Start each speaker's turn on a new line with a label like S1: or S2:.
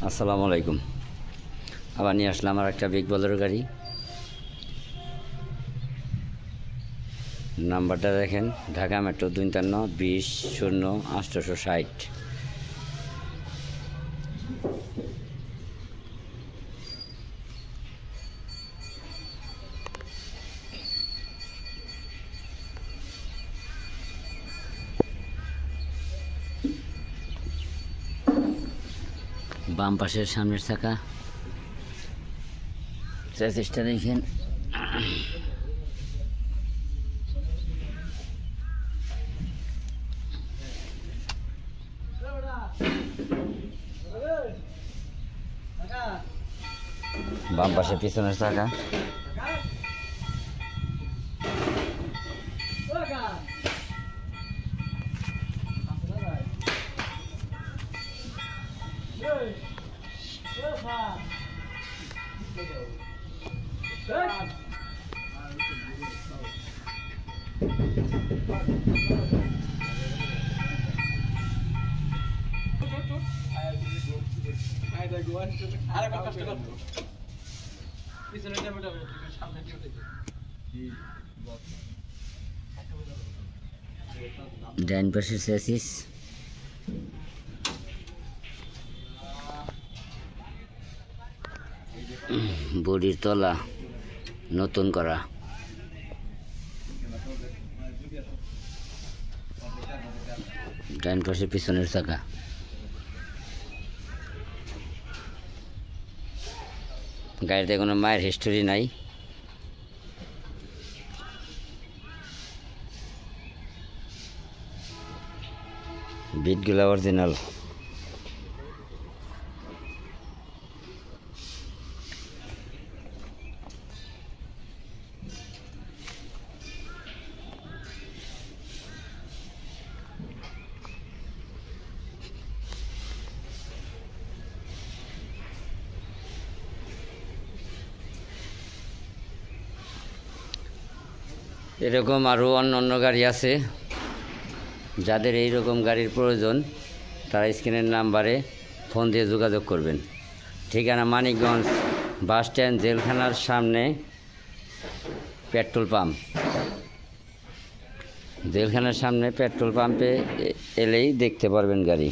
S1: আসসালামু আলাইকুম। আবার নিয়ে আসলাম আর একটা বিগ বোলেরো গাড়ি। নাম্বারটা দেখেন, ঢাকা মেট্রো 53-20-0-860। বাম পাশের সামনের চাকা, চেসিসটা দেখেন। বাম পাশে পিছনের চাকা, ডাইন পাশের চেসিস, বডির তলা নতুন করা, ডাইন পাশে পিছনের চাকা। গাড়িতে কোনো মায়ের হিস্টোরি নাই। বিটগুলো অরিজিনাল। এরকম আরও অন্য গাড়ি আছে। যাদের এই রকম গাড়ির প্রয়োজন তারা স্ক্রিনের নাম্বারে ফোন দিয়ে যোগাযোগ করবেন। ঠিকানা মানিকগঞ্জ বাস স্ট্যান্ড, জেলখানার সামনে পেট্রোল পাম্প। জেলখানার সামনে পেট্রোল পাম্পে এলেই দেখতে পারবেন গাড়ি।